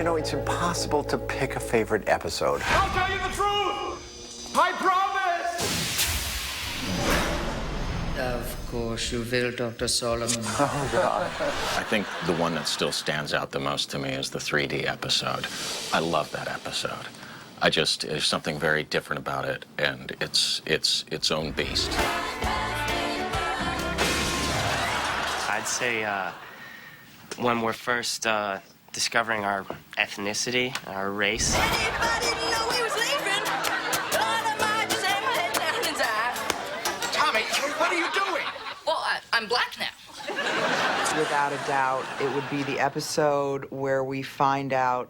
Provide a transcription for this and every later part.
know, it's impossible to pick a favorite episode. I'll tell you the truth! I promise! Of course you will, Dr. Solomon. Oh, God. I think the one that still stands out the most to me is the 3D episode. I love that episode. There's something very different about it, and it's its own beast. I'd say when we're first discovering our ethnicity, our race. I didn't know he was leaving. I just had my head down inside. Tommy, what are you doing? Well, I'm black now. Without a doubt, it would be the episode where we find out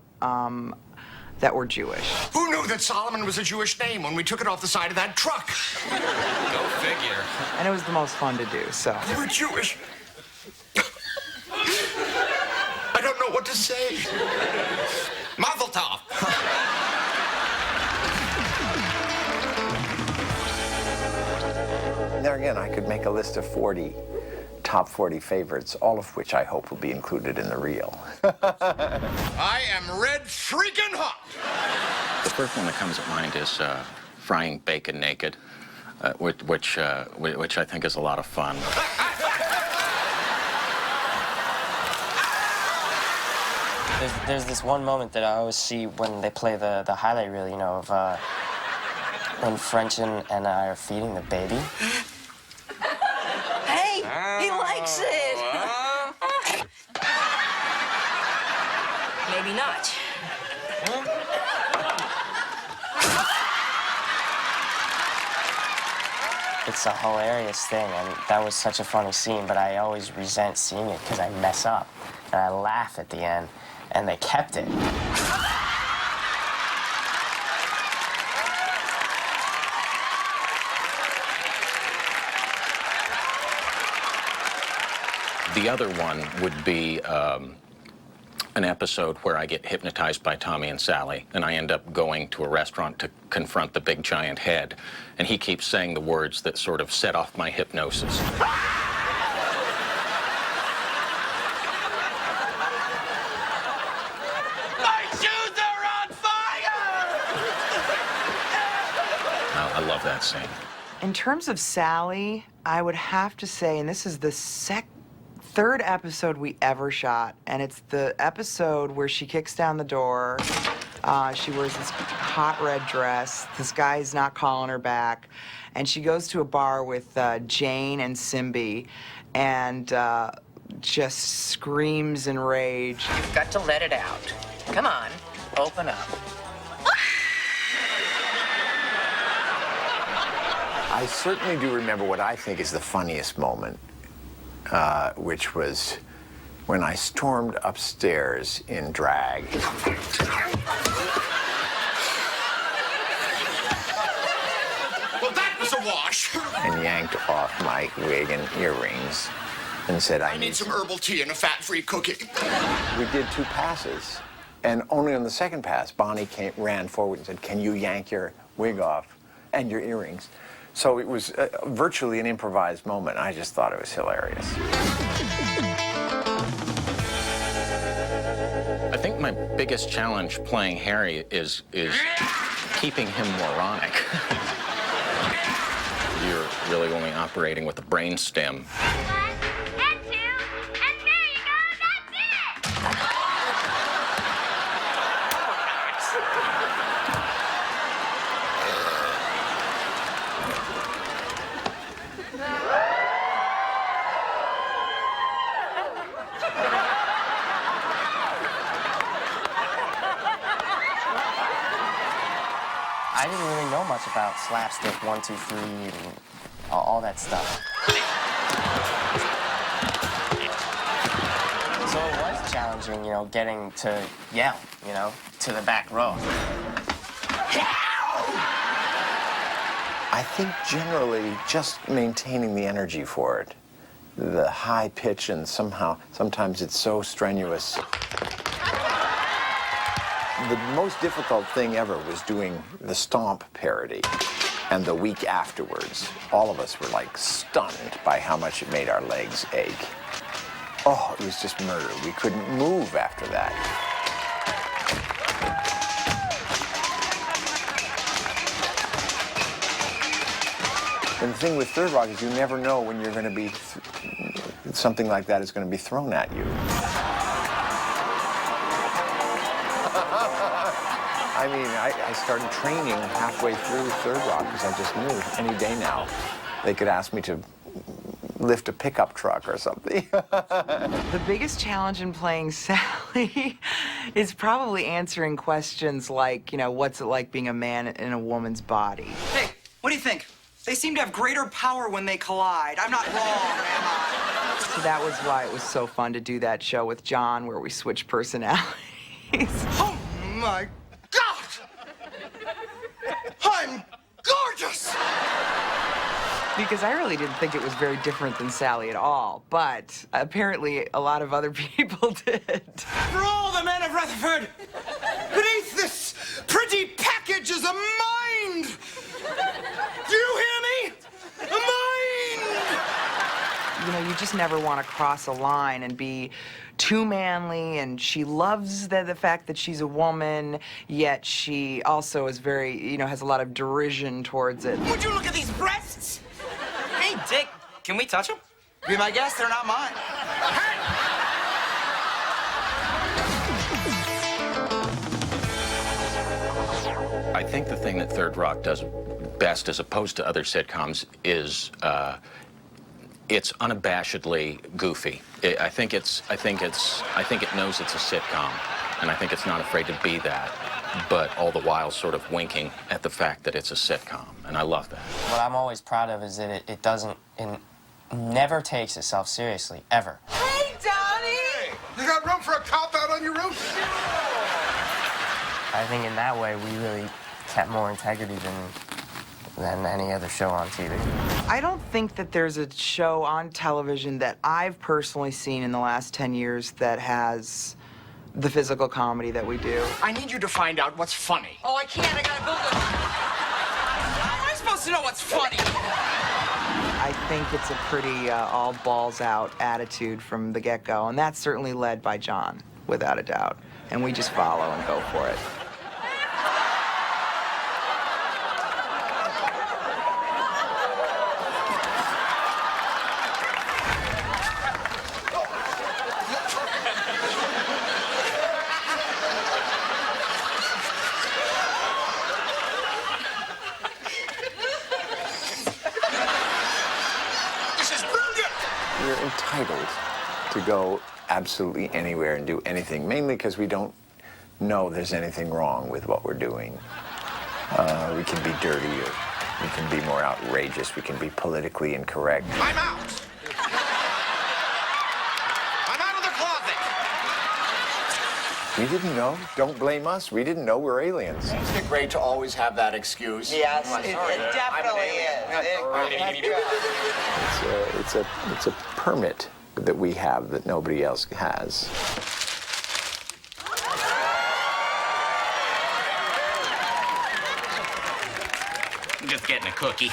that we're Jewish. Who knew that Solomon was a Jewish name when we took it off the side of that truck? Go figure. And it was the most fun to do, so. We're Jewish. I don't know what to say. Mazel tov. There again, I could make a list of 40 top 40 favorites, all of which I hope will be included in the reel. I am red freaking hot. The first one that comes to mind is frying bacon naked, which I think is a lot of fun. There's this one moment that I always see when they play the highlight reel, you know, of when French and I are feeding the baby. Hey, he likes it. Maybe not. It's a hilarious thing, and that was such a funny scene, but I always resent seeing it because I mess up, and I laugh at the end, and they kept it. The other one would be an episode where I get hypnotized by Tommy and Sally, and I end up going to a restaurant to confront the big giant head, and he keeps saying the words that sort of set off my hypnosis. My shoes are on fire! I love that scene. In terms of Sally, I would have to say, and this is the third episode we ever shot, and it's the episode where she kicks down the door. She wears this hot red dress. This guy's not calling her back. And she goes to a bar with Jane and Simbi and just screams in rage. You've got to let it out. Come on, open up. I certainly do remember what I think is the funniest moment, which was when I stormed upstairs in drag. Well, that was a wash. And yanked off my wig and earrings and said, I need some herbal tea and a fat-free cookie. We did 2 passes, and only on the second pass, Bonnie ran forward and said, can you yank your wig off and your earrings? So it was virtually an improvised moment. I just thought it was hilarious. I think my biggest challenge playing Harry is keeping him moronic. You're really only operating with the brain stem. I didn't really know much about slapstick, 1, 2, 3, and all that stuff. So it was challenging, you know, getting to yell, you know, to the back row. I think generally just maintaining the energy for it. The high pitch, and sometimes it's so strenuous. The most difficult thing ever was doing the Stomp parody. And the week afterwards, all of us were like stunned by how much it made our legs ache. Oh, it was just murder. We couldn't move after that. And the thing with Third Rock is you never know when you're going to be, something like that is going to be thrown at you. I mean, I started training halfway through Third Rock because I just knew any day now they could ask me to lift a pickup truck or something. The biggest challenge in playing Sally is probably answering questions like, you know, what's it like being a man in a woman's body? Hey, what do you think? They seem to have greater power when they collide. I'm not wrong, am I? So that was why it was so fun to do that show with John where we switched personalities. Oh, my God! I'm gorgeous! Because I really didn't think it was very different than Sally at all, but apparently a lot of other people did. For all the men of Rutherford, beneath this pretty package is a mind! Do you hear me? A mind! You know, you just never want to cross a line and be too manly, and she loves the fact that she's a woman, yet she also is very, you know, has a lot of derision towards it. Would you look at these breasts? Hey, Dick, can we touch them? Be my guest, they're not mine. I think the thing that Third Rock does best, as opposed to other sitcoms, is it's unabashedly goofy. I think it knows it's a sitcom, and I think it's not afraid to be that, but all the while sort of winking at the fact that it's a sitcom, and I love that. What I'm always proud of is that it never takes itself seriously, ever. Hey, Donnie! You got room for a cop-out on your roof? I think in that way we really kept more integrity than any other show on TV. I don't think that there's a show on television that I've personally seen in the last 10 years that has the physical comedy that we do. I need you to find out what's funny. Oh, I can't. I gotta Google it. How am I supposed to know what's funny? I think it's a pretty all balls out attitude from the get-go, and that's certainly led by John, without a doubt. And we just follow and go for it. We're entitled to go absolutely anywhere and do anything, mainly because we don't know there's anything wrong with what we're doing. We can be dirtier, we can be more outrageous, we can be politically incorrect. I'm out! I'm out of the closet! We didn't know. Don't blame us. We didn't know we're aliens. Isn't it great to always have that excuse? Yes, it definitely is. It's a permit that we have that nobody else has. I'm just getting a cookie.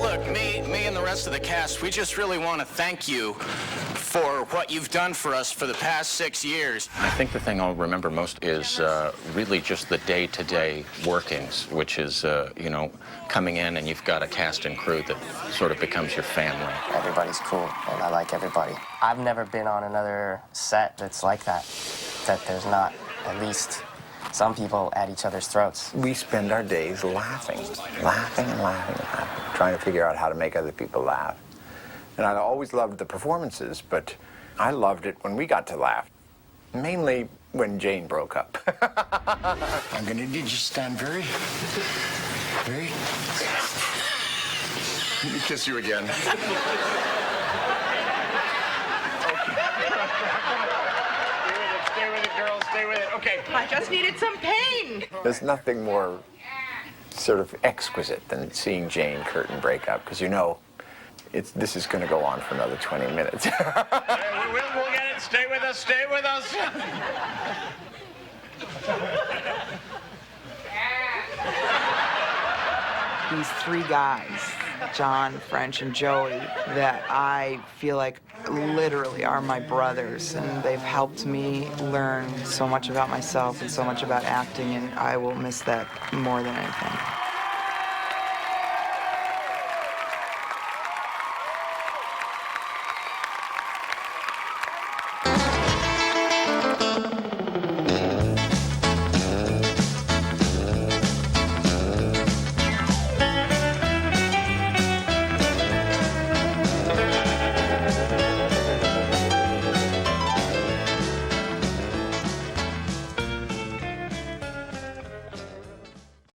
Look, me and the rest of the cast, we just really want to thank you for what you've done for us for the past 6 years. I think the thing I'll remember most is really just the day-to-day workings, which is, you know, coming in and you've got a cast and crew that sort of becomes your family. Everybody's cool, and I like everybody. I've never been on another set that's like that there's not at least some people at each other's throats. We spend our days laughing and laughing and laughing, trying to figure out how to make other people laugh. And I always loved the performances, but I loved it when we got to laugh. Mainly when Jane broke up. I'm gonna need you to stand very... Let me kiss you again. Stay with it, girls. Stay with it. Okay. I just needed some pain. There's nothing more sort of exquisite than seeing Jane Curtin break up, because you know this is going to go on for another 20 minutes. We'll get it. Stay with us. Stay with us. These three guys John, French, and Joey that I feel like literally are my brothers, and they've helped me learn so much about myself and so much about acting, and I will miss that more than anything.